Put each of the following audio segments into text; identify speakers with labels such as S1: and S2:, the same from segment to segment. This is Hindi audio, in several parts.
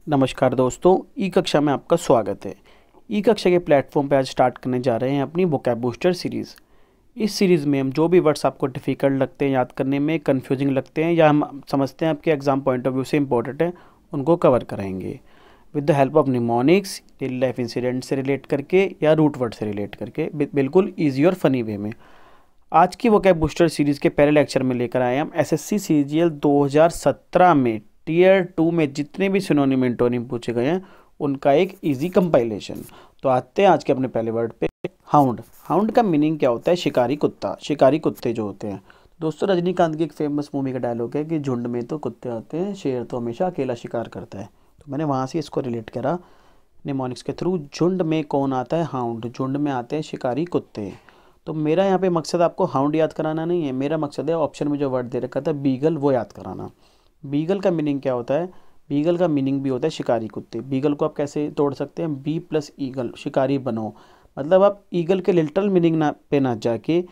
S1: नमस्कार दोस्तों, ई कक्षा में आपका स्वागत है। ई कक्षा के प्लेटफॉर्म पे आज स्टार्ट करने जा रहे हैं अपनी वोकैब बूस्टर सीरीज़। इस सीरीज़ में हम जो भी वर्ड्स आपको डिफ़िकल्ट लगते हैं, याद करने में कंफ्यूजिंग लगते हैं या हम समझते हैं आपके एग्जाम पॉइंट ऑफ व्यू से इंपॉर्टेंट है, उनको कवर कराएंगे with the help of mnemonics, daily life incident से रिलेट करके या रूट वर्ड से रिलेट करके बिल्कुल ईजी और फनी वे में। आज की वोकैब बूस्टर सीरीज़ के पहले लेक्चर में लेकर आए हम एसएससी सीजीएल 2017 में टियर 2 में जितने भी सिनोनिम इंटोनिम पूछे गए हैं उनका एक इजी कंपाइलेशन। तो आते हैं आज के अपने पहले वर्ड पे, हाउंड। हाउंड का मीनिंग क्या होता है? शिकारी कुत्ता, शिकारी कुत्ते जो होते हैं। दोस्तों, रजनीकांत की एक फेमस मूवी का डायलॉग है कि झुंड में तो कुत्ते होते हैं, शेर तो हमेशा अकेला शिकार करता है। तो मैंने वहाँ से इसको रिलेट करा निमोनिक्स के थ्रू। झुंड में कौन आता है? हाउंड। झुंड में आते हैं शिकारी कुत्ते। तो मेरा यहाँ पे मकसद आपको हाउंड याद कराना नहीं है, मेरा मकसद है ऑप्शन में जो वर्ड दे रखा था बीगल, वो याद कराना। बीगल का मीनिंग क्या होता है? बीगल का मीनिंग भी होता है शिकारी कुत्ते। बीगल को आप कैसे तोड़ सकते हैं? बी प्लस ईगल, शिकारी बनो। मतलब आप ईगल के लिटरल मीनिंग पे ना जाके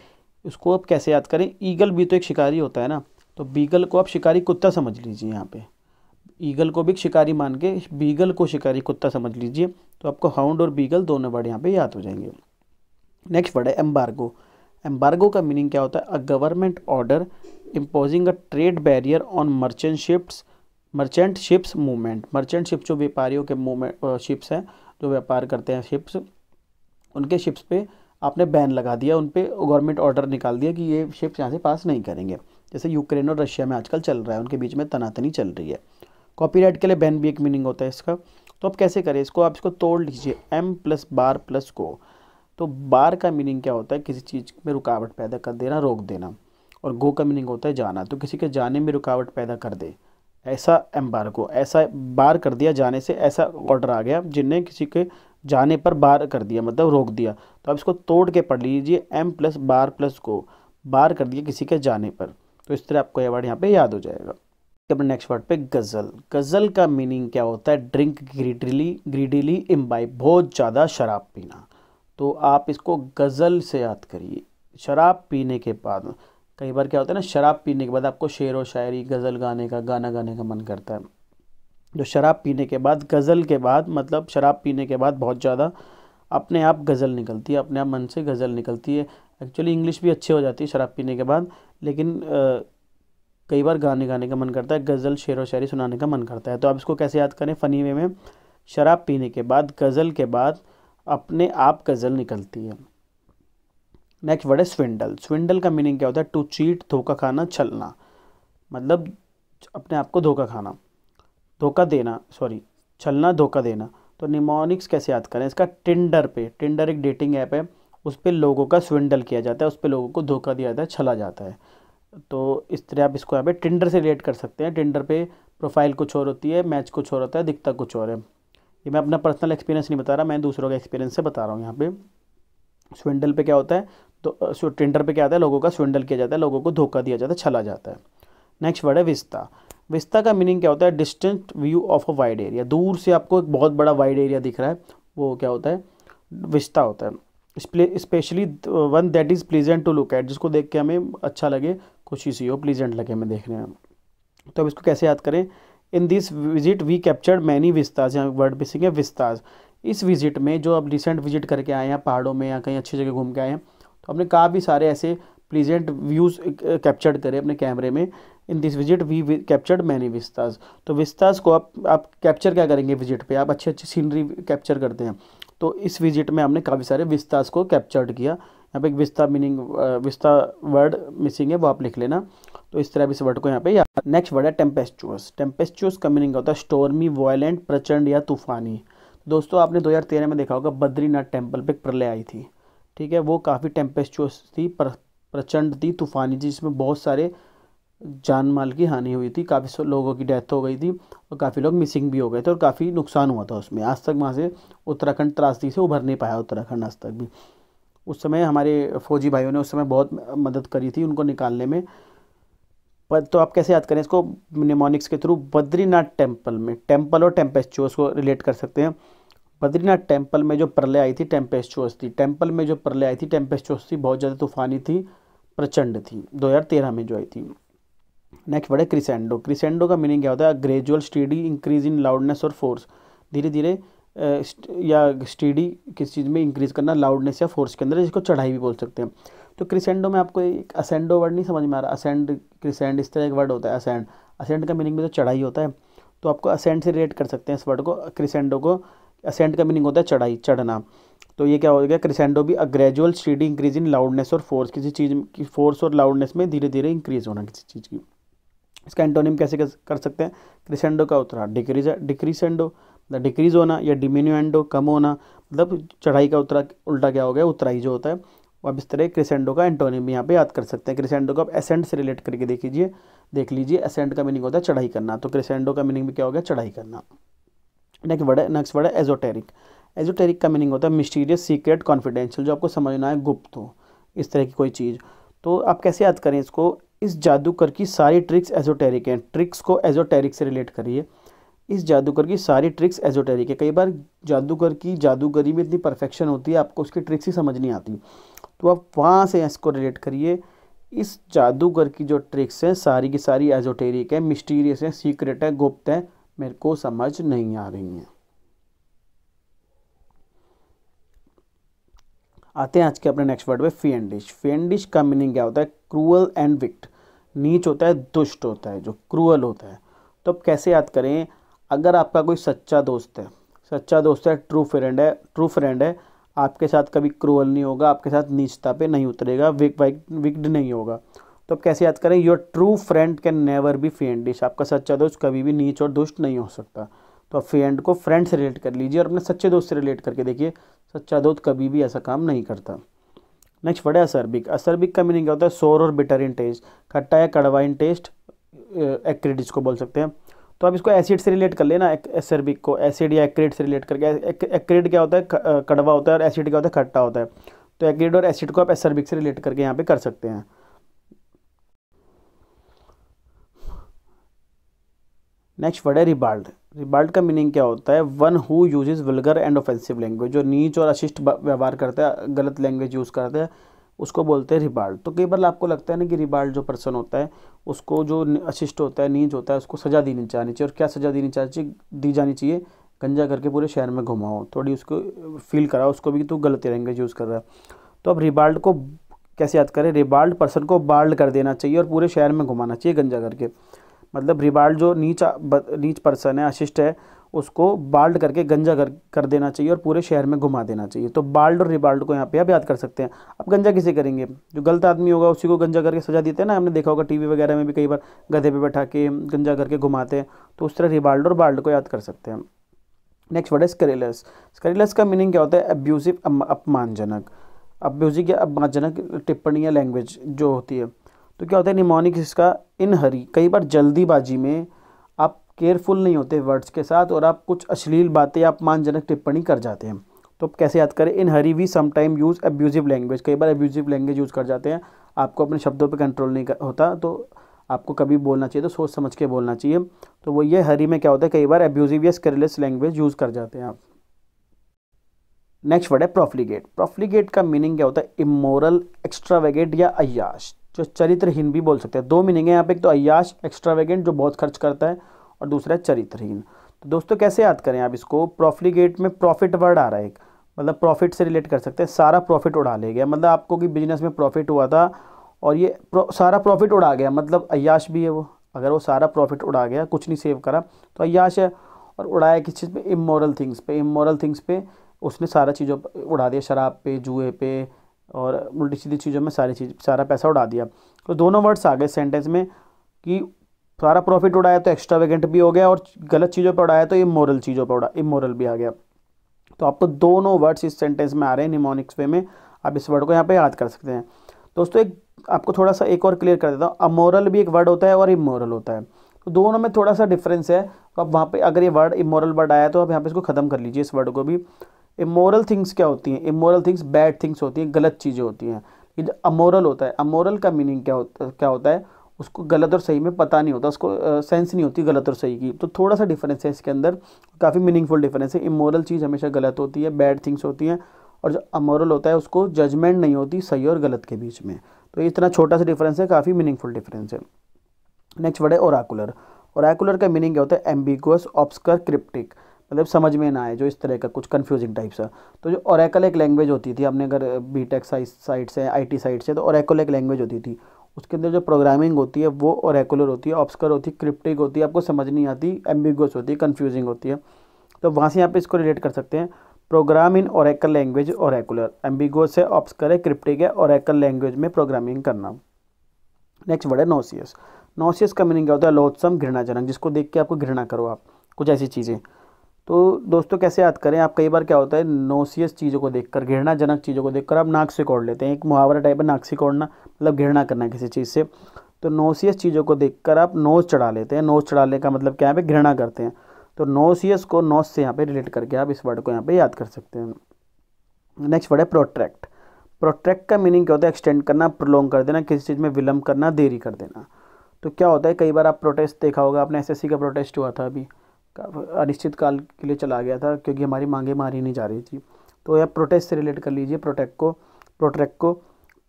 S1: उसको आप कैसे याद करें? ईगल भी तो एक शिकारी होता है ना, तो बीगल को आप शिकारी कुत्ता समझ लीजिए। यहाँ पे ईगल को भी शिकारी मान के बीगल को शिकारी कुत्ता समझ लीजिए, तो आपको हाउंड और बीगल दोनों वर्ड यहाँ पे याद हो जाएंगे। नेक्स्ट वर्ड है एम्बार्गो। एम्बार्गो का मीनिंग क्या होता है? A government order imposing a trade barrier on merchant ships movement. Merchant ship जो व्यापारियों के मूवमेंट शिप्स हैं, जो व्यापार करते हैं शिप्स, उनके शिप्स पे आपने बैन लगा दिया, उन पे गवर्नमेंट ऑर्डर निकाल दिया कि ये शिप्स यहाँ से पास नहीं करेंगे। जैसे यूक्रेन और रशिया में आजकल चल रहा है, उनके बीच में तनातनी चल रही है। कॉपीराइट के लिए बैन भी एक मीनिंग होता है इसका। तो आप कैसे करें इसको? आप इसको तोड़ लीजिए, एम प्लस बार प्लस को। तो बार का मीनिंग क्या होता है? किसी चीज़ में रुकावट पैदा कर देना, रोक देना। और गो का मीनिंग होता है जाना, तो किसी के जाने में रुकावट पैदा कर दे, ऐसा एम्बार्गो। ऐसा बार कर दिया, जाने से ऐसा ऑर्डर आ गया जिनने किसी के जाने पर बार कर दिया, मतलब रोक दिया। तो आप इसको तोड़ के पढ़ लीजिए, एम प्लस बार प्लस को। बार कर दिया किसी के जाने पर, तो इस तरह आपको यह वर्ड यहाँ पे याद हो जाएगा। अपने नेक्स्ट वर्ड पे गज़ल। गज़ल का मीनिंग क्या होता है? ड्रिंक ग्रीडीली इम्बाइब, बहुत ज़्यादा शराब पीना। तो आप इसको गज़ल से याद करिए। शराब पीने के बाद, कई बार क्या होता है ना, शराब पीने के बाद आपको शेर व शायरी, गज़ल गाने का, गाना गाने का मन करता है। जो शराब पीने के बाद, गज़ल के बाद मतलब शराब पीने के बाद बहुत ज़्यादा अपने आप गज़ल निकलती है, अपने आप मन से गज़ल निकलती है। एक्चुअली इंग्लिश भी अच्छी हो जाती है शराब पीने के बाद, लेकिन कई बार गाने गाने का मन करता है, गज़ल शेर व शायरी सुनाने का मन करता है। तो आप इसको कैसे याद करें फ़नी वे में? शराब पीने के बाद, गज़ल के बाद अपने आप गज़ल निकलती है। नेक्स्ट वर्ड है स्विंडल। स्विंडल का मीनिंग क्या होता है? टू चीट, धोखा खाना, छलना। मतलब अपने आप को धोखा खाना, धोखा देना, सॉरी, छलना, धोखा देना। तो निमोनिक्स कैसे याद करें इसका? टिंडर पे, टिंडर एक डेटिंग ऐप है, उस पर लोगों का स्विंडल किया जाता है, उस पर लोगों को धोखा दिया जाता है, छला जाता है। तो इस तरह आप इसको यहाँ पे टिंडर से रिलेट कर सकते हैं। टिंडर पे प्रोफाइल कुछ और होती है, मैच कुछ और होता है, दिखता कुछ और है। ये मैं अपना पर्सनल एक्सपीरियंस नहीं बता रहा, मैं दूसरों का एक्सपीरियंस से बता रहा हूँ यहाँ पे। स्विंडल पे क्या होता है? तो टिंडर पे क्या आता है? लोगों का स्विंडल किया जाता है, लोगों को धोखा दिया जाता है, छला जाता है। नेक्स्ट वर्ड है विस्ता। विस्ता का मीनिंग क्या होता है? Distant view of a wide area. दूर से आपको एक बहुत बड़ा वाइड एरिया दिख रहा है, वो क्या होता है? विस्ता होता है। Specially one that is pleasant to look at, जिसको देख के हमें अच्छा लगे, खुशी सी हो, प्लीजेंट लगे हमें देखने में। तो अब इसको कैसे याद करें? In this visit we captured many vistas. यहाँ वर्ड बेसिक है विस्ताज। इस विजिट में, जो अब रिसेंट विजिट करके आए हैं पहाड़ों में या कहीं अच्छी जगह घूम के आए हैं, तो हमने काफ़ी सारे ऐसे प्लीजेंट व्यूज़ कैप्चर्ड करे अपने कैमरे में। In this visit we captured many vistas. तो विस्ताज को आप कैप्चर क्या करेंगे विजिट पे? आप अच्छी अच्छी सीनरी कैप्चर करते हैं, तो इस विजिट में हमने काफ़ी सारे विस्ताज को कैप्चर्ड किया। यहाँ पे एक vista meaning, vista word missing है, वो आप लिख लेना। तो इस तरह इस वर्ड को यहाँ पे याद। नेक्स्ट वर्ड है टेम्पेस्चुअस। टेम्पेस्चुअस का मीनिंग होता है स्टॉर्मी, वॉयलेंट, प्रचंड या तूफानी। दोस्तों, आपने 2013 में देखा होगा बद्रीनाथ टेम्पल पे प्रलय आई थी, ठीक है? वो काफ़ी टेम्पेस्चुअस थी, प्रचंड थी, तूफानी थी, जिसमें बहुत सारे जान माल की हानि हुई थी, काफ़ी लोगों की डेथ हो गई थी और काफ़ी लोग मिसिंग भी हो गए थे और काफ़ी नुकसान हुआ था उसमें। आज तक वहाँ से उत्तराखंड त्रासदी से उभर नहीं पाया, उत्तराखंड आज तक भी। उस समय हमारे फौजी भाइयों ने उस समय बहुत मदद करी थी उनको निकालने में। पर तो आप कैसे याद करें इसको? निमोनिक्स के थ्रू बद्रीनाथ टेम्पल में, टेम्पल और टेम्पेस्चुअस को रिलेट कर सकते हैं। बद्रीनाथ टेम्पल में जो प्रलय आई थी टेम्पेस्चुअस थी, टेम्पल में जो प्रलय आई थी टेम्पेस्चुअस थी, बहुत ज़्यादा तूफानी थी, प्रचंड थी, 2013 में जो आई थी। नेक्स्ट वर्ड है क्रिसेंडो। क्रिसेंडो का मीनिंग क्या होता है? Gradual steady increase in loudness और फोर्स, धीरे धीरे या स्टेडी किस चीज़ में इंक्रीज करना, लाउडनेस या फोर्स के अंदर, जिसको चढ़ाई भी बोल सकते हैं। तो क्रिसेंडो में आपको एक असेंडो वर्ड नहीं समझ में आ रहा? असेंड, क्रिसेंड, इस तरह एक वर्ड होता है असेंड। असेंड का मीनिंग भी तो चढ़ाई होता है, तो आपको असेंड से रिलेट कर सकते हैं इस वर्ड को, क्रिसेंडो को। असेंड का मीनिंग होता है चढ़ाई, चढ़ना। तो ये क्या हो गया? क्रिसेंडो भी a gradual steady increase in loudness और फोर्स, किसी चीज़ की फोर्स और लाउडनेस में धीरे धीरे इंक्रीज होना किसी चीज़ की। इसका एंटोनिम कैसे कर सकते हैं? क्रिसेंडो का उत्तरा डिक्रीसेंडो, मतलब डिक्रीज होना, या डिमिनुएंडो, कम होना, मतलब चढ़ाई का उत्तरा उल्टा क्या हो गया? उतराई जो होता है। अब इस तरह क्रिसेंडो का एंटोनिम यहाँ पे याद कर सकते हैं। क्रिसेंडो को आप एसेंड से रिलेट करके देख लीजिए। एसेंड का मीनिंग होता है चढ़ाई करना, तो क्रिसेंडो का मीनिंग भी क्या हो गया? चढ़ाई करना। नेक्स्ट वर्ड है एजोटेरिक। एजोटेरिक का मीनिंग होता है मिस्टीरियस, सीक्रेट, कॉन्फिडेंशियल, जो आपको समझना है गुप्त हो, इस तरह की कोई चीज़। तो आप कैसे याद करें इसको? इस जादूगर की सारी ट्रिक्स एजोटेरिक हैं। ट्रिक्स को एजोटेरिक से रिलेट करिए। इस जादूगर की सारी ट्रिक्स एजोटेरिक है। कई बार जादूगर की जादूगरी में इतनी परफेक्शन होती है, आपको उसकी ट्रिक्स ही समझ नहीं आती, तो आप वहाँ से इसको रिलेट करिए। इस जादूगर की जो ट्रिक्स हैं सारी की सारी एजोटेरिक है, मिस्टीरियस है, सीक्रेट है, गुप्त है, मेरे को समझ नहीं आ रही हैं। आते हैं आज के अपने नेक्स्ट वर्ड पे, फिएंडिश। फिएंडिश का मीनिंग क्या होता है? Cruel and विक्ट। नीच होता है, दुष्ट होता है, जो क्रूअल होता है। तो अब कैसे याद करें? अगर आपका कोई सच्चा दोस्त है, ट्रू फ्रेंड है, आपके साथ कभी क्रूअल नहीं होगा, आपके साथ नीचता पे नहीं उतरेगा, विक्ड नहीं होगा। तो अब कैसे याद करें? Your true friend can never be fiendish. आपका सच्चा दोस्त कभी भी नीच और दुष्ट नहीं हो सकता। तो आप फ्रेंड को फ्रेंड से रिलेट कर लीजिए और अपने सच्चे दोस्त से रिलेट करके देखिए, सच्चा दोस्त कभी भी ऐसा काम नहीं करता। नेक्स्ट वर्ड है असर्बिक। असर्बिक का मीनिंग क्या होता है? सोर और बिटर इन टेस्ट, खट्टा या कड़वा इन टेस्ट, एक्रिड इसको बोल सकते हैं। तो आप इसको एसिड से रिलेट कर लेना, असर्बिक को एसिड या एक्रिड से रिलेट करके। एक्रिड क्या होता है? कड़वा होता है, और एसिड क्या होता है? खट्टा होता है। तो एक्रिड और एसिड को आप असर्बिक से रिलेट करके यहाँ पे कर सकते हैं। नेक्स्ट वर्ड है रिबाल्ड। रिबाल्ड का मीनिंग क्या होता है? One who uses vulgar and offensive language, जो नीच और अशिष्ट व्यवहार करता है, गलत लैंग्वेज यूज़ करता है, उसको बोलते हैं रिबाल्ड। तो कई बार आपको लगता है ना कि रिबाल्ड जो पर्सन होता है, उसको जो अशिष्ट होता है, नीच होता है, उसको सज़ा दी जानी चाहिए। और क्या सज़ा दी जानी चाहिए? गंजा करके पूरे शहर में घुमाओ, थोड़ी उसको फील कराओ उसको भी कि तू गलत लैंग्वेज यूज़ कर रहा है। तो अब रिबाल्ड को कैसे याद करें? रिबाल्ड पर्सन को बाल्ड कर देना चाहिए और पूरे शहर में घुमाना चाहिए गंजा करके। मतलब रिबाल्ड जो नीच पर्सन है, अशिष्ट है, उसको बाल्ड करके गंजा कर देना चाहिए और पूरे शहर में घुमा देना चाहिए। तो बाल्ड और रिबाल्ड को यहाँ पे आप याद कर सकते हैं। अब गंजा किसे करेंगे? जो गलत आदमी होगा उसी को गंजा करके सजा देते हैं ना, हमने देखा होगा टीवी वगैरह में भी कई बार गधे पे बैठा के गंजा करके घुमाते हैं। तो उस तरह रिबाल्ड और बाल्ड को याद कर सकते हैं। नेक्स्ट वर्ड है स्कैरिलस। स्कैरिलस का मीनिंग क्या होता है? अब्यूसिव, अपमानजनक। अब्यूसिव या अपमानजनक टिप्पणी या लैंग्वेज जो होती है। तो क्या होता है? निमोनिक इसका इन हरी, कई बार जल्दीबाजी में आप केयरफुल नहीं होते वर्ड्स के साथ और आप कुछ अश्लील बातें या अपमानजनक टिप्पणी कर जाते हैं। तो अब कैसे याद करें? In hurry we sometime use abusive language, कई बार अब्यूजिव लैंग्वेज यूज़ कर जाते हैं। आपको अपने शब्दों पे कंट्रोल नहीं होता, तो आपको कभी बोलना चाहिए तो सोच समझ के बोलना चाहिए। तो वो ये हरी में क्या होता है? कई बार अब्यूजिव या स्कैरिलस लैंग्वेज यूज़ कर जाते हैं आप। नेक्स्ट वर्ड है प्रॉफ्लिगेट। प्रॉफ्लिगेट का मीनिंग क्या होता है? इमोरल, एक्स्ट्रावेगेंट या अय्याश, जो चरित्रहीन भी बोल सकते हैं। दो मीनिंग है यहाँ पे, एक तो अय्याश, एक्स्ट्रावेगेंट, जो बहुत खर्च करता है, और दूसरा है चरित्रहीन। तो दोस्तों कैसे याद करें आप इसको? प्रॉफ्लिगेट में प्रॉफिट वर्ड आ रहा है एक, मतलब प्रॉफिट से रिलेट कर सकते हैं। सारा प्रॉफिट उड़ा ले गया, मतलब आपको कि बिजनेस में प्रॉफिट हुआ था और ये सारा प्रॉफिट उड़ा गया, मतलब अय्याश भी है वो। अगर वो सारा प्रॉफिट उड़ा गया, कुछ नहीं सेव करा, तो अय्याश है। और उड़ाया किस चीज़ पे? इमोरल थिंग्स पे उसने सारा चीज़ों पे उड़ा दिया, शराब पे, जुए पे और उल्टी सीधी चीज़ों में सारा पैसा उड़ा दिया। तो दोनों वर्ड्स आ गए सेंटेंस में कि सारा प्रॉफिट उड़ाया तो एक्स्ट्रावेगेंट भी हो गया, और गलत चीज़ों पर उड़ाया तो इमोरल चीज़ों पर इमोरल भी आ गया। तो आपको दोनों वर्ड्स इस सेंटेंस में आ रहे हैं निमोनिक्स वे में, आप इस वर्ड को यहाँ पे याद कर सकते हैं। दोस्तों एक आपको थोड़ा सा एक और क्लियर कर देता हूँ, अमोरल भी एक वर्ड होता है और इमोरल होता है, तो दोनों में थोड़ा सा डिफरेंस है। तो आप वहाँ पे अगर ये वर्ड इमोरल वर्ड आया तो आप यहाँ पे इसको ख़त्म कर लीजिए, इस वर्ड को भी। इमोरल थिंग्स क्या होती हैं? इमोरल थिंग्स बैड थिंग्स होती हैं, गलत चीज़ें होती हैं। ये जो अमोरल होता है, अमोरल का मीनिंग क्या होता है? उसको गलत और सही में पता नहीं होता, उसको सेंस नहीं होती गलत और सही की। तो थोड़ा सा डिफरेंस है इसके अंदर, काफ़ी मीनिंगफुल डिफरेंस है। इमोरल चीज़ हमेशा गलत होती है, बैड थिंग्स होती हैं, और जो अमोरल होता है उसको जजमेंट नहीं होती सही और गलत के बीच में। तो इतना छोटा सा डिफरेंस है, काफ़ी मीनिंगफुल डिफरेंस है। नेक्स्ट वर्ड है ओराकुलर। ओराकुलर का मीनिंग क्या होता है? एम्बिगुअस, ऑब्सकर, क्रिप्टिक, मतलब समझ में ना आए, जो इस तरह का कुछ कन्फ्यूजिंग टाइप सा। तो जो ओरेकल एक लैंग्वेज होती थी, आपने अगर बीटेक साइड से आईटी साइड से, तो ओरेकल एक लैंग्वेज होती थी, उसके अंदर जो प्रोग्रामिंग होती है वो ओरेकुलर होती है, ऑब्सकर होती है, क्रिप्टिक होती है, आपको समझ नहीं आती, एम्बिगुअस होती है, कन्फ्यूजिंग होती है। तो वहाँ से यहाँ पे इसको रिलेट कर सकते हैं। प्रोग्राम इन ओरेकल लैंग्वेज ओरेकुलर, एम्बिगुअस है, ऑब्सकर है, क्रिप्टिक है, ओरेकल लैंग्वेज में प्रोग्रामिंग करना। नेक्स्ट वर्ड है नोसियस। नोसियस का मीनिंग क्या होता है? लोथसम, घृणाजनक, जिसको देख के आपको घृणा करो आप, कुछ ऐसी चीज़ें। तो दोस्तों कैसे याद करें आप? कई बार क्या होता है, नोसियस चीज़ों को देखकर, घृणाजनक चीज़ों को देखकर आप नाक से कोड़ लेते हैं। एक मुहावरा टाइप है नाक से कोड़ना, मतलब घृणा करना किसी चीज़ से। तो नोसियस चीज़ों को देखकर आप नोज चढ़ा लेते हैं। नोज चढ़ाने का मतलब क्या है? घृणा करते हैं। तो नोसियस को नोज से यहाँ पे रिलेट करके आप इस वर्ड को यहाँ पे याद कर सकते हैं। नेक्स्ट वर्ड है प्रोट्रैक्ट। प्रोट्रैक्ट का मीनिंग क्या होता है? एक्सटेंड करना, प्रोलॉन्ग कर देना, किसी चीज़ में विलम्ब करना, देरी कर देना। तो क्या होता है, कई बार आप प्रोटेस्ट देखा होगा आपने, एसएससी का प्रोटेस्ट हुआ था अभी, अनिश्चित काल के लिए चला गया था क्योंकि हमारी मांगे मारी नहीं जा रही थी। तो आप प्रोटेस्ट से रिलेट कर लीजिए प्रोट्रैक्ट को।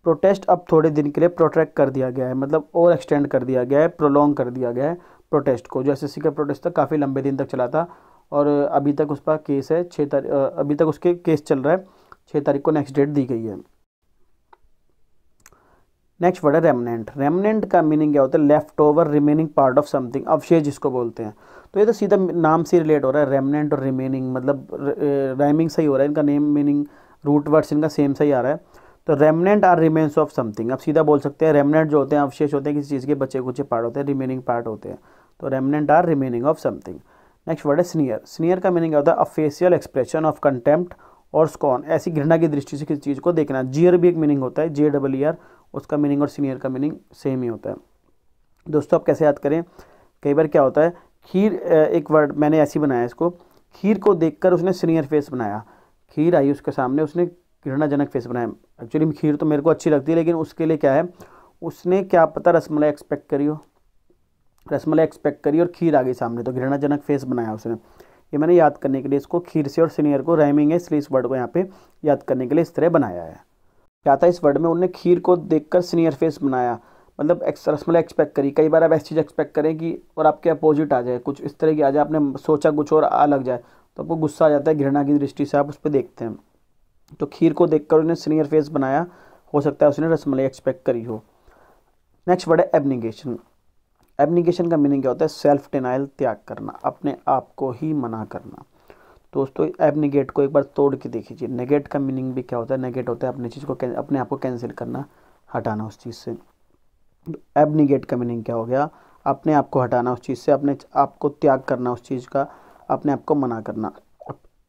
S1: प्रोटेस्ट अब थोड़े दिन के लिए प्रोट्रैक्ट कर दिया गया है, मतलब और एक्सटेंड कर दिया गया है, प्रोलॉन्ग कर दिया गया है प्रोटेस्ट को। जो एसएससी का प्रोटेस्ट था काफ़ी लंबे दिन तक चला था, और अभी तक उस पर केस है, अभी तक उसके केस चल रहा है। 6 तारीख को नेक्स्ट डेट दी गई है। नेक्स्ट वर्ड है रेमनेंट। रेमनेंट का मीनिंग क्या होता है? Left over, remaining part of something, अवशेष जिसको बोलते हैं। तो ये तो सीधा नाम से रिलेट हो रहा है, रेमनेंट और रिमेनिंग, मतलब राइमिंग सही हो रहा है, इनका नेम मीनिंग रूट वर्ड्स इनका सेम सही आ रहा है। तो remnant are remains of something, आप सीधा बोल सकते हैं रेमनेंट जो होते हैं अवशेष होते हैं किसी चीज़ के, बचे कुचे पार्ट होते हैं, रिमेनिंग पार्ट होते हैं। तो remnant are remaining of something. Next word है स्नियर। स्नियर का मीनिंग क्या होता है? A facial expression of contempt और स्कॉन, ऐसी घृणा की दृष्टि से किसी चीज़ को देखना। जियर भी एक मीनिंग होता है, JEER, उसका मीनिंग और सीनियर का मीनिंग सेम ही होता है। दोस्तों आप कैसे याद करें? कई बार क्या होता है, खीर, एक वर्ड मैंने ऐसी बनाया इसको, खीर को देखकर उसने सीनियर फेस बनाया। खीर आई उसके सामने, उसने घृणाजनक फेस बनाया। एक्चुअली खीर तो मेरे को अच्छी लगती है, लेकिन उसके लिए क्या है, उसने क्या पता रसमलाई एक्सपेक्ट करी हो, रसमलाई एक्सपेक्ट करी और खीर आ गई सामने, तो घृणाजनक फेस बनाया उसने। ये मैंने याद करने के लिए इसको, खीर से और सीनियर को राइमिंग है, इसलिए इस वर्ड को यहाँ पे याद करने के लिए इस तरह बनाया है। क्या था इस वर्ड में? उन्होंने खीर को देखकर सीनियर फेस बनाया, मतलब रसमलाई एक्सपेक्ट करी। कई बार आप ऐसी चीज़ एक्सपेक्ट करें कि और आपके अपोजिट आ जाए, कुछ इस तरह की आ जाए, आपने सोचा कुछ और आ लग जाए, तो आपको गुस्सा आ जाता है, घृणा की दृष्टि से आप उस पर देखते हैं। तो खीर को देखकर उन्होंने सीनियर फेस बनाया, हो सकता है उसने रसमलाई एक्सपेक्ट करी हो। नेक्स्ट वर्ड है एब्निगेशन। एब्निगेशन का मीनिंग क्या होता है? सेल्फ डिनाइल, त्याग करना, अपने आप को ही मना करना। दोस्तों एबनिगेट को एक बार तोड़ के देखिए। नेगेट का मीनिंग भी क्या होता है? नेगेट होता है अपनी चीज़ को, अपने आप को कैंसिल करना, हटाना उस चीज़ से। एबनिगेट का मीनिंग क्या हो गया? अपने आप को हटाना उस चीज़ से, अपने आप को त्याग करना उस चीज़ का, अपने आप को मना करना।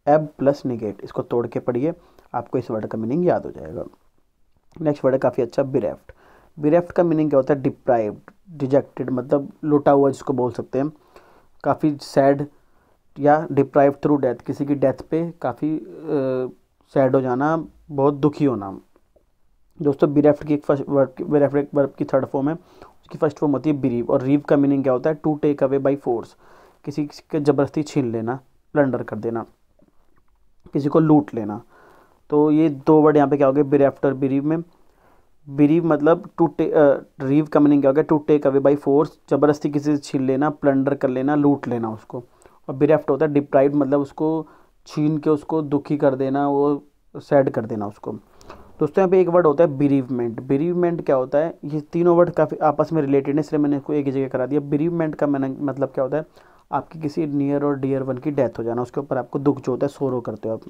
S1: एब प्लस निगेट, इसको तोड़ के पढ़िए, आपको इस वर्ड का मीनिंग याद हो जाएगा। नेक्स्ट वर्ड है काफ़ी अच्छा, बिरेफ्ट। बिरेफ्ट का मीनिंग क्या होता है? डिप्राइव्ड, डिजेक्टेड, मतलब लुटा हुआ जिसको बोल सकते हैं, काफ़ी सैड या डिप्राइव थ्रू डेथ, किसी की डेथ पे काफ़ी सैड हो जाना, बहुत दुखी होना। दोस्तों बिरेफ्ट की एक फर्स्ट वर्ब, बिरेफ्ट एक वर्ब की थर्ड फॉर्म है, उसकी फर्स्ट फॉर्म होती है बिरीव। और रीव का मीनिंग क्या होता है? To take away by force, किसी के ज़बरदस्ती छीन लेना, प्लंडर कर देना, किसी को लूट लेना। तो ये 2 वर्ड यहाँ पे क्या हो गए, बिरेफ्ट और बिरीव में। बिरीव मतलब रीव का मीनिंग क्या हो गया? To take away by force, ज़बरदस्ती किसी से छीन लेना, प्लंडर कर लेना, लूट लेना उसको। और बिरेफ्ट होता है डिप्राइव्ड, मतलब उसको छीन के उसको दुखी कर देना, वो सैड कर देना उसको। दोस्तों यहाँ पे एक वर्ड होता है बिरीवमेंट। बिरीवमेंट क्या होता है? ये तीनों वर्ड काफ़ी आपस में रिलेटेड है, इसलिए मैंने इसको एक ही जगह करा दिया। बिरीवमेंट का मतलब क्या होता है? आपकी किसी नियर और डियर वन की डेथ हो जाना, उसके ऊपर आपको दुख जो होता है, सोरो करते हो आप।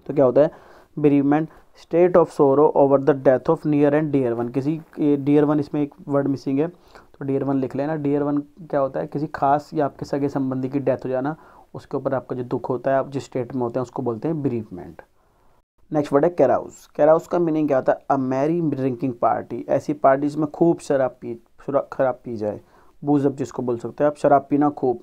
S1: तो क्या होता है bereavement? State of sorrow over the death of near and dear one. किसी डियर वन, इसमें एक वर्ड मिसिंग है, तो डियर वन लिख लेना। डियर वन क्या होता है? किसी खास या आपके सगे संबंधी की डेथ हो जाना, उसके ऊपर आपका जो दुख होता है, आप जिस स्टेट में होते हैं, उसको बोलते हैं बिरीवमेंट। नेक्स्ट वर्ड है कैराउस। कैराउस का मीनिंग क्या होता है? अ मैरी ड्रिंकिंग पार्टी, ऐसी पार्टी जिसमें खूब शराब पी जाए, बूजअप जिसको बोल सकते हैं आप, शराब पीना खूब,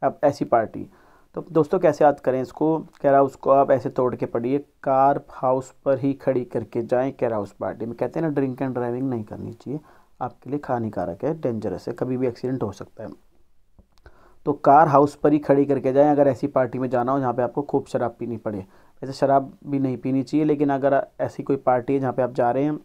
S1: अब ऐसी पार्टी। तो दोस्तों कैसे याद करें इसको? कैराउस को आप ऐसे तोड़ के पढ़िए, कार हाउस पर ही खड़ी करके जाएं कैराउस पार्टी में। कहते हैं ना, ड्रिंक एंड ड्राइविंग नहीं करनी चाहिए, आपके लिए हानिकारक है, डेंजरस है, कभी भी एक्सीडेंट हो सकता है। तो कार हाउस पर ही खड़ी करके जाएं अगर ऐसी पार्टी में जाना हो जहाँ पे आपको खूब शराब पीनी पड़े। वैसे शराब भी नहीं पीनी चाहिए, लेकिन अगर ऐसी कोई पार्टी है जहाँ पे आप जा रहे हैं,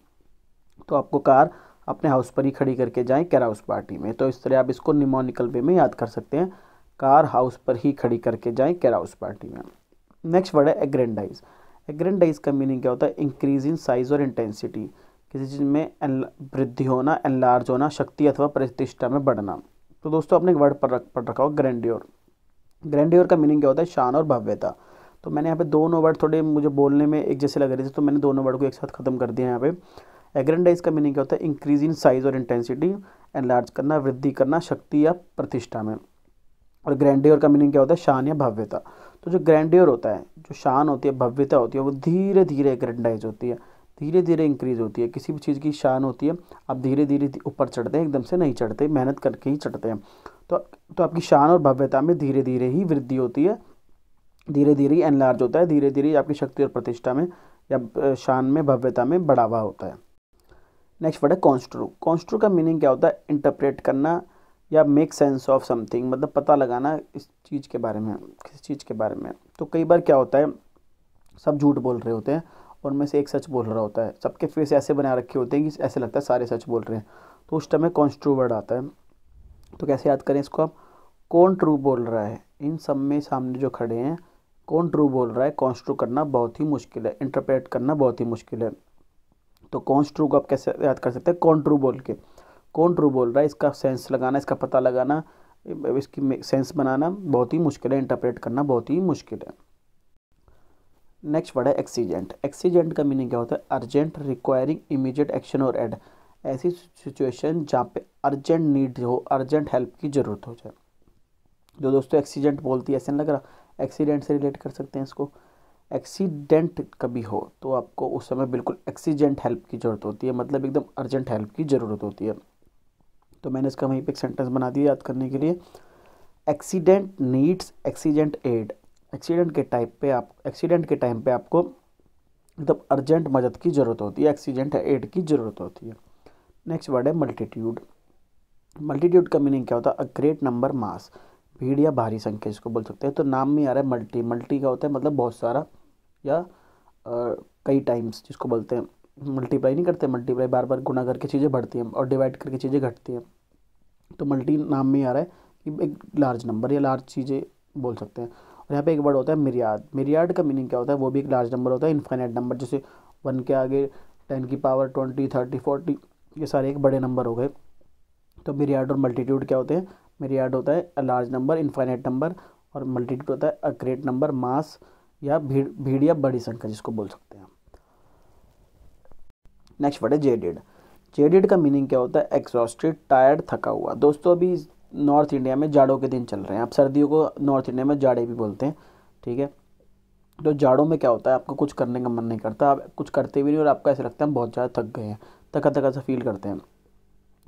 S1: तो आपको कार अपने हाउस पर ही खड़ी करके जाएं कैराउस पार्टी में। तो इस तरह आप इसको निमोनिकल वे में याद कर सकते हैं, कार हाउस पर ही खड़ी करके जाएं कैराउस पार्टी में। नेक्स्ट वर्ड है एग्रेंडाइज। एग्रेंडाइज का मीनिंग क्या होता है? इंक्रीज इन साइज और इंटेंसिटी, किसी चीज़ में वृद्धि होना, एनलार्ज होना, शक्ति अथवा प्रतिष्ठा में बढ़ना। तो दोस्तों आपने एक वर्ड पढ़ रखा हो ग्रैंडियोर। ग्रैंडियोर का मीनिंग क्या होता है? शान और भव्यता। तो मैंने यहाँ पे दोनों वर्ड थोड़े मुझे बोलने में एक जैसे लग रहे थे, तो मैंने दोनों वर्ड को एक साथ खत्म कर दिया यहाँ पे। एग्रेंडाइज का मीनिंग क्या होता है? इंक्रीज इन साइज और इंटेंसिटी, एनलार्ज करना, वृद्धि करना, शक्ति या प्रतिष्ठा में। और ग्रैंडियोर का मीनिंग क्या होता है? शान या भव्यता। तो जो ग्रैंडियोर होता है, जो शान होती है, भव्यता होती है, वो धीरे धीरे एग्रेंडाइज होती है, धीरे धीरे इंक्रीज होती है। किसी भी चीज़ की शान होती है, आप धीरे धीरे ऊपर चढ़ते हैं, एकदम से नहीं चढ़ते, मेहनत करके ही चढ़ते हैं। तो आपकी शान और भव्यता में धीरे धीरे ही वृद्धि होती है, धीरे धीरे ही एनलार्ज होता है, धीरे धीरे आपकी शक्ति और प्रतिष्ठा में या शान में, भव्यता में बढ़ावा होता है। नेक्स्ट वर्ड है कॉन्स्ट्रू। कॉन्स्ट्रू का मीनिंग क्या होता है? इंटरप्रेट करना या मेक सेंस ऑफ समथिंग, मतलब पता लगाना इस चीज़ के बारे में, किसी चीज़ के बारे में। तो कई बार क्या होता है, सब झूठ बोल रहे होते हैं और उनमें से एक सच बोल रहा होता है। सबके फेस ऐसे बना रखे होते हैं कि ऐसे लगता है सारे सच बोल रहे हैं, तो उस टाइम में कॉन्स्ट्रू वर्ड आता है। तो कैसे याद करें इसको आप? कौन ट्रू बोल रहा है? इन सब में सामने जो खड़े हैं, कौन ट्रू बोल रहा है? कॉन्स्ट्रू करना बहुत ही मुश्किल है, इंटरप्रेट करना बहुत ही मुश्किल है। तो कॉन्स्ट्रू को आप कैसे याद कर सकते हैं? कौन ट्रू बोल के, कौन ट्रू बोल रहा है, इसका सेंस लगाना, इसका पता लगाना, इसकी सेंस बनाना बहुत ही मुश्किल है, इंटरप्रेट करना बहुत ही मुश्किल है। नेक्स्ट वर्ड है एक्सीजेंट। एक्सीजेंट का मीनिंग क्या होता है? अर्जेंट, रिक्वायरिंग इमीडिएट एक्शन और एड, ऐसी सिचुएशन जहाँ पे अर्जेंट नीड हो, अर्जेंट हेल्प की ज़रूरत हो जाए। जो दोस्तों एक्सीडेंट बोलती है, ऐसे नहीं लग रहा? एक्सीडेंट से रिलेट कर सकते हैं इसको। एक्सीडेंट कभी हो तो आपको उस समय बिल्कुल एक्सीजेंट हेल्प की ज़रूरत होती है, मतलब एकदम अर्जेंट हेल्प की ज़रूरत होती है। तो मैंने इसका वहीं पे एक सेंटेंस बना दिया याद करने के लिए। Accident needs accident aid. Accident के टाइम पे आपको एकदम अर्जेंट मदद की ज़रूरत होती है, एक्सीडेंट एड की ज़रूरत होती है। नेक्स्ट वर्ड है मल्टीट्यूड। मल्टीट्यूड का मीनिंग क्या होता है? अ ग्रेट नंबर, मास, भीड़ या भारी संख्या इसको बोल सकते हैं। तो नाम में आ रहा है मल्टी। मल्टी का होता है मतलब बहुत सारा या कई टाइम्स, जिसको बोलते हैं मल्टीप्लाई नहीं करते, मल्टीप्लाई बार बार गुना करके चीज़ें बढ़ती हैं और डिवाइड करके चीज़ें घटती हैं। तो मल्टी नाम में आ रहा है कि एक लार्ज नंबर या लार्ज चीज़ें बोल सकते हैं। और यहाँ पे एक वर्ड होता है मिरियाड। मिरियाड का मीनिंग क्या होता है? वो भी एक लार्ज नंबर होता है, इनफाइनाइट नंबर, जैसे 1 के आगे 10 की पावर 20, 30, 40, ये सारे एक बड़े नंबर हो गए। तो मिरियाड और मल्टीट्यूड क्या होते हैं? मिरियाड होता है a large number, infinite number, और मल्टीट्यूड होता है अ ग्रेट नंबर, मास या भीड़ या बड़ी संख्या जिसको बोल सकते हैं। नेक्स्ट वर्ड है जेडेड। जेडेड का मीनिंग क्या होता है? एग्जॉस्टेड, टायर्ड, थका हुआ। दोस्तों अभी नॉर्थ इंडिया में जाड़ों के दिन चल रहे हैं, आप सर्दियों को नॉर्थ इंडिया में जाड़े भी बोलते हैं, ठीक है। तो जाड़ों में क्या होता है? आपको कुछ करने का मन नहीं करता, आप कुछ करते भी नहीं और आपको ऐसा लगता है बहुत ज़्यादा थक गए हैं, थका थका सा फील करते हैं।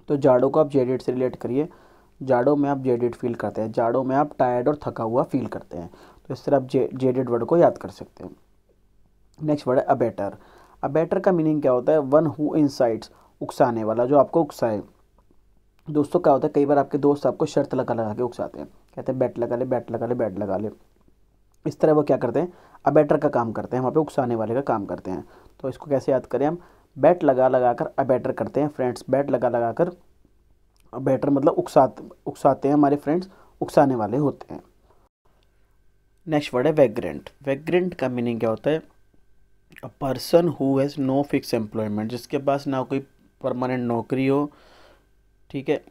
S1: तो जाड़ों को आप जेडेड से रिलेट करिए। जाड़ों में आप जेडेड फील करते हैं, जाड़ों में आप टायर्ड और थका हुआ फील करते हैं। तो इस तरह आप जेडेड वर्ड को याद कर सकते हैं। नेक्स्ट वर्ड है अबेटर। अबेटर का मीनिंग क्या होता है? वन हु इंसाइट्स, उकसाने वाला, जो आपको उकसाए। दोस्तों क्या होता है, कई बार आपके दोस्त आपको शर्त लगा लगा के उकसाते हैं, कहते हैं बैट लगा ले, बैट लगा ले, बैट लगा ले। इस तरह वो क्या करते हैं? अबेटर का काम करते हैं, वहाँ पे उकसाने वाले का काम करते हैं। तो इसको कैसे याद करें हम? बैट लगा लगा कर अबेटर करते हैं फ्रेंड्स, बैट लगा लगा कर अबेटर मतलब उकसाते हैं हमारे फ्रेंड्स, उकसाने वाले होते हैं। नेक्स्ट वर्ड है वैग्रेंट। वैग्रेंट का मीनिंग क्या होता है? A person who has no fix employment, जिसके पास ना कोई परमानेंट नौकरी हो, ठीक है,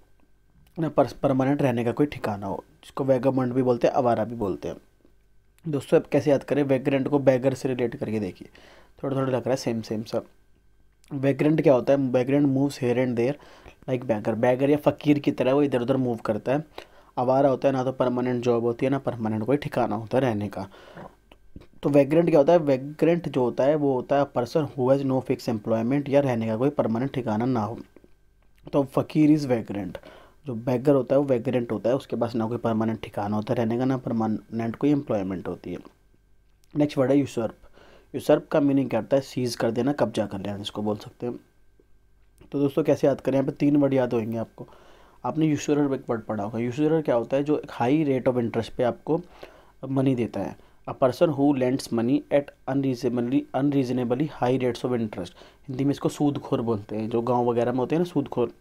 S1: ना परमानेंट रहने का कोई ठिकाना हो, जिसको वैगाबंड भी बोलते हैं, आवारा भी बोलते हैं। दोस्तों अब कैसे याद करें? वैग्रेंट को बैगर से रिलेट करके देखिए, थोड़ा थोड़ा लग रहा है सेम सेम सब। वैग्रेंट क्या होता है? Vagrant moves here and there like beggar. Beggar या फ़कीर की तरह वो इधर उधर मूव करता है। आवारा होता है, ना तो परमानेंट जॉब होती है, ना परमानेंट कोई ठिकाना होता है रहने का। तो वैग्रेंट क्या होता है? वैग्रेंट जो होता है वो होता है person who has no fix employment, या रहने का कोई परमानेंट ठिकाना ना हो। तो फ़कीर इज़ वैग्रेंट। जो बैगर होता है वो वैग्रेंट होता है, उसके पास ना कोई परमानेंट ठिकाना होता है रहने का, ना परमानेंट कोई एम्प्लॉयमेंट होती है। नेक्स्ट वर्ड है यूसर्प। यूसर्प का मीनिंग क्या होता है? सीज कर देना, कब्जा कर लेना, इसको बोल सकते हैं। तो दोस्तों कैसे याद करें? यहाँ पे 3 वर्ड याद होंगे आपको। आपने यूसुरर एक वर्ड पढ़ा होगा। यूसुरर क्या होता है? जो एक हाई रेट ऑफ इंटरेस्ट पे आपको मनी देता है। A person who lends money at unreasonably high rates of interest. Hindi में इसको सूदखोर बोलते हैं, जो गांव वगैरह में होते हैं ना सूदखोर,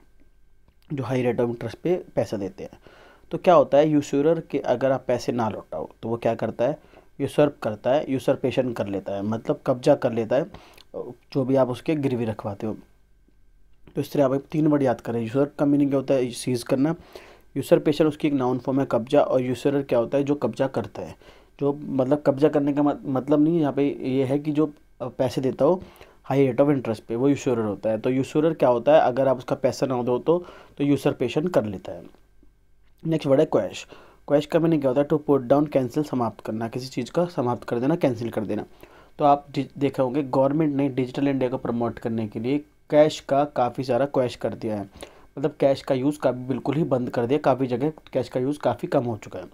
S1: जो हाई रेट ऑफ इंटरेस्ट पे पैसा देते हैं। तो क्या होता है, यूसुरर के अगर आप पैसे ना लौटाओ तो वो क्या करता है, यूसर्प करता है, यूसरपेशन कर लेता है, मतलब कब्जा कर लेता है जो भी आप उसके गिरवी रखवाते हो। तो इस तरह आप 3 वर्ड याद करें। यूसर्प का मीनिंग क्या होता है, सीज करना। यूसरपेशन उसकी एक नाउन फॉर्म है, कब्जा। और यूसरर क्या होता है, जो कब्जा करता है। जो मतलब कब्जा करने का मतलब नहीं, यहाँ पे ये है कि जो पैसे देता हो हाई रेट ऑफ इंटरेस्ट पे, वो यूसुरर होता है। तो यूसुरर क्या होता है, अगर आप उसका पैसा ना दो तो यूसरपेशन कर लेता है। नेक्स्ट वर्ड है क्वैश। क्वैश का मीनिंग क्या होता है, टू पुट डाउन, कैंसिल, समाप्त करना, किसी चीज़ का समाप्त कर देना, कैंसिल कर देना। तो आप देखे होंगे गवर्नमेंट ने डिजिटल इंडिया को प्रमोट करने के लिए कैश का काफ़ी सारा क्वैश कर दिया है, मतलब कैश का यूज़ का बिल्कुल ही बंद कर दिया, काफ़ी जगह कैश का यूज़ काफ़ी कम हो चुका है।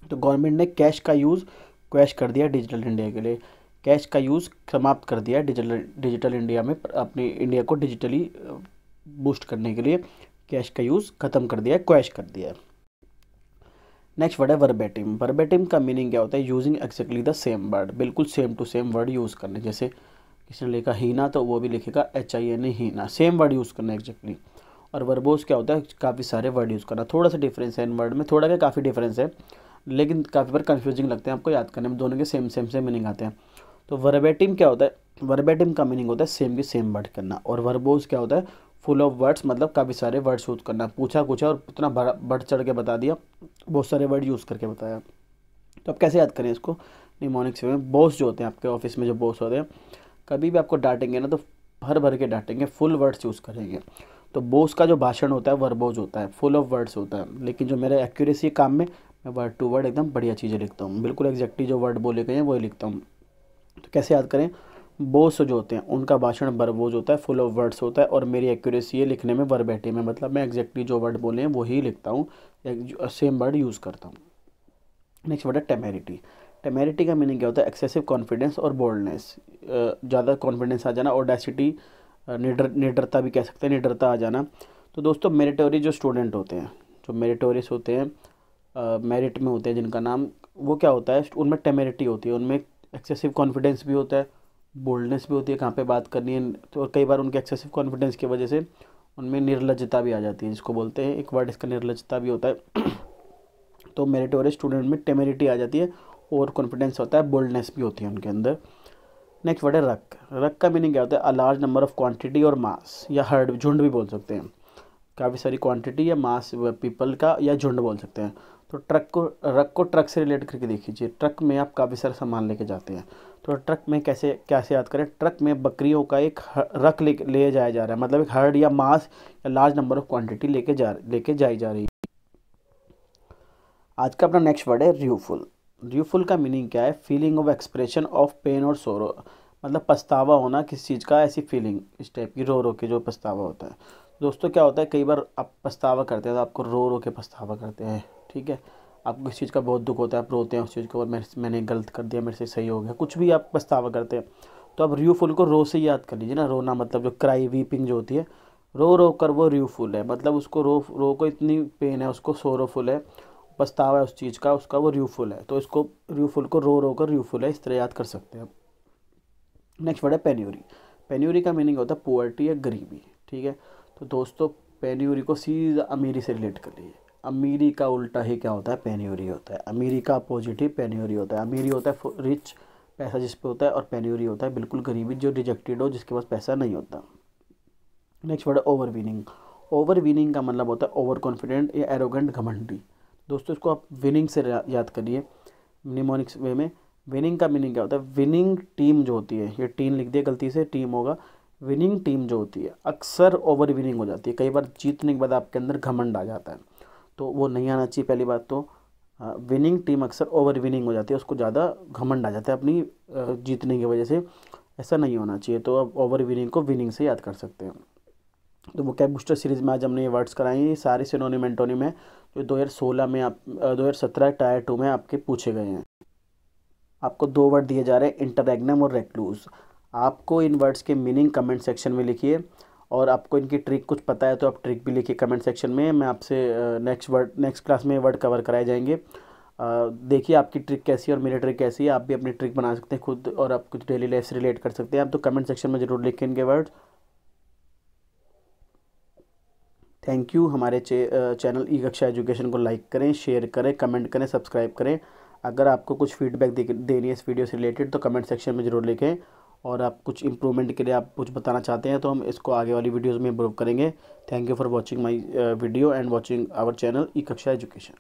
S1: तो गवर्नमेंट ने कैश का यूज़ क्वैश कर दिया डिजिटल इंडिया के लिए, कैश का यूज़ समाप्त कर दिया डिजिटल इंडिया में, अपनी इंडिया को डिजिटली बूस्ट करने के लिए कैश का यूज़ ख़त्म कर दिया है, क्वैश कर दिया है। नेक्स्ट वर्ड है वर्बेटिम। वर्बेटिम का मीनिंग क्या होता है, using exactly the same word, बिल्कुल same to same word use करने। जैसे किसी ने लिखा हीना तो वो भी लिखेगा HINA हीना, सेम वर्ड यूज़ करना एक्जैक्टली। और वर्बोज क्या होता है, काफ़ी सारे वर्ड यूज़ करना। थोड़ा सा डिफरेंस है इन वर्ड में, थोड़ा क्या काफ़ी डिफरेंस है, लेकिन काफ़ी बार कन्फ्यूजिंग लगते हैं आपको याद करने में, दोनों के सेम मीनिंग आते हैं। तो वर्बेटिम क्या होता है, वर्बेटिम का मीनिंग होता है सेम की सेम वर्ड करना। और वर्बोज क्या होता है, फुल ऑफ वर्ड्स, मतलब काफ़ी सारे वर्ड्स यूज़ करना। पूछा और इतना बढ़ चढ़ के बता दिया, बहुत सारे वर्ड यूज़ करके बताया। तो आप कैसे याद करें इसको, निमोनिक्स में। बॉस जो होते हैं आपके ऑफिस में, जो बॉस होते हैं, कभी भी आपको डांटेंगे ना तो भर के डांटेंगे, फुल वर्ड्स यूज़ करेंगे। तो बॉस का जो भाषण होता है वर्बोज होता है, फुल ऑफ वर्ड्स होता है। लेकिन जो मेरा एक्यूरेसी काम में, मैं वर्ड टू वर्ड एकदम बढ़िया चीज़ें लिखता हूँ, बिल्कुल एग्जैक्टली जो वर्ड बोले गए हैं वही लिखता हूँ। तो कैसे याद करें, बॉस जो होते हैं उनका भाषण वर्बोज होता है, फुल ऑफ वर्ड्स होता है। और मेरी एक्यूरेसी है लिखने में वर्बेटिम है, मतलब मैं एग्जैक्टली जो वर्ड बोले हैं वही लिखता हूँ, सेम वर्ड यूज़ करता हूँ। नेक्स्ट वर्ड है टेमेरिटी। टेमेरिटी का मीनिंग क्या होता है, एक्सेसिव कॉन्फिडेंस और बोल्डनेस, ज़्यादा कॉन्फिडेंस आ जाना। ऑडेसिटी, निडरता भी कह सकते हैं, निडरता आ जाना। तो दोस्तों मेरिटोरी जो स्टूडेंट होते हैं, जो मेरिटोरियस होते हैं, मेरिट में होते हैं जिनका नाम, वो क्या होता है, उनमें टेमेरिटी होती है, उनमें एक्सेसिव कॉन्फिडेंस भी होता है, बोल्डनेस भी होती है, कहाँ पे बात करनी है। तो कई बार उनके एक्सेसिव कॉन्फिडेंस की वजह से उनमें निर्लजता भी आ जाती है, जिसको बोलते हैं, एक वर्ड इसका निर्लजता भी होता है। तो मेरिटोरियस स्टूडेंट में टेमेरिटी आ जाती है, ओवर कॉन्फिडेंस होता है, बोल्डनेस भी होती है उनके अंदर। नेक्स्ट वर्ड है रक। रक का मीनिंग क्या होता है, a large number of quantity और मास, या हर्ड, झुंड भी बोल सकते हैं, काफ़ी सारी क्वांटिटी या मास पीपल का, या झुंड बोल सकते हैं। तो रक को ट्रक से रिलेट करके देख लीजिए, ट्रक में आप काफ़ी सारा सामान लेके जाते हैं। तो ट्रक में कैसे याद करें, ट्रक में बकरियों का एक रक ले जाया जा रहा है, मतलब एक हर्ड या मास या लार्ज नंबर ऑफ क्वांटिटी लेके जाई जा रही है। आज का अपना नेक्स्ट वर्ड है र्यूफुल। र्यूफुल का मीनिंग क्या है, feeling of expression of pain और सोरो, मतलब पछतावा होना किसी चीज़ का, ऐसी फीलिंग, इस टाइप की, रो के जो पछतावा होता है। दोस्तों क्या होता है, कई बार आप पछतावा करते हैं तो आपको रो के पछतावा करते हैं, ठीक है। आपको किसी चीज़ का बहुत दुख होता है, आप रोते हैं उस चीज़ को, और मैंने गलत कर दिया, मेरे से सही हो गया, कुछ भी आप पछतावा करते हैं। तो आप र्यूफुल को रो से याद कर लीजिए ना, रोना मतलब जो क्राई, वीपिंग जो होती है, रो कर वो र्यूफुल है, मतलब उसको रो को इतनी पेन है, उसको सोरोफुल है, पछतावा है उस चीज़ का, उसका वो र्यूफुल है। तो इसको र्यूफुल को रो कर र्यूफुल है, इस तरह याद कर सकते हैं। नेक्स्ट वर्ड है पेन्यूरी। पेन्यूरी का मीनिंग होता है पुअर्टी या गरीबी, ठीक है। तो दोस्तों पेन्यूरी को सीधा अमीरी से रिलेट कर लीजिए। अमीरी का उल्टा ही क्या होता है, पेन्यूरी होता है। अमीरी का अपोजिट ही पेन्यूरी होता है। अमीरी होता है रिच, पैसा जिस पे होता है, और पेन्यूरी होता है बिल्कुल गरीबी, जो रिजेक्टेड हो, जिसके पास पैसा नहीं होता। नेक्स्ट वर्ड है ओवरविनिंग। ओवरविनिंग का मतलब होता है ओवर कॉन्फिडेंट या एरोगेंट, घमंडी। दोस्तों इसको आप विनिंग से याद करिए, निमोनिक्स वे में। विनिंग का मीनिंग क्या होता है, विनिंग टीम जो होती है, ये टीम लिख दिया गलती से, टीम होगा। विनिंग टीम जो होती है अक्सर ओवर विनिंग हो जाती है। कई बार जीतने के बाद आपके अंदर घमंड आ जाता है, तो वो नहीं आना चाहिए पहली बात तो। विनिंग टीम अक्सर ओवर विनिंग हो जाती है, उसको ज़्यादा घमंड आ जाता है अपनी जीतने की वजह से, ऐसा नहीं होना चाहिए। तो अब ओवर विनिंग को विनिंग से याद कर सकते हैं। तो वोकैब बूस्टर सीरीज़ में आज हमने ये वर्ड्स कराए हैं, ये सारे सिनोनिम एंटोनिम है जो 2016 में 2017 टायर 2 में आपके पूछे गए हैं। आपको 2 वर्ड दिए जा रहे हैं, इंटररेग्नम और रेक्लूज। आपको इन वर्ड्स के मीनिंग कमेंट सेक्शन में लिखिए, और आपको इनकी ट्रिक कुछ पता है तो आप ट्रिक भी लिखिए कमेंट सेक्शन में। मैं आपसे नेक्स्ट क्लास में वर्ड कवर कराए जाएंगे। देखिए आपकी ट्रिक कैसी है और मेरी ट्रिक कैसी है। आप भी अपनी ट्रिक बना सकते हैं खुद, और आप कुछ डेली लाइफ से रिलेट कर सकते हैं। आप तो कमेंट सेक्शन में ज़रूर लिखें इनके वर्ड्स। Thank you. हमारे चैनल ई कक्षा एजुकेशन को लाइक करें, शेयर करें, कमेंट करें, सब्सक्राइब करें। अगर आपको कुछ फीडबैक देनी है इस वीडियो से रिलेटेड तो कमेंट सेक्शन में ज़रूर लिखें, और आप कुछ इम्प्रूवमेंट के लिए आप कुछ बताना चाहते हैं तो हम इसको आगे वाली वीडियोज़ में इम्प्रूव करेंगे। Thank you for watching my video and watching our channel E Kaksha education.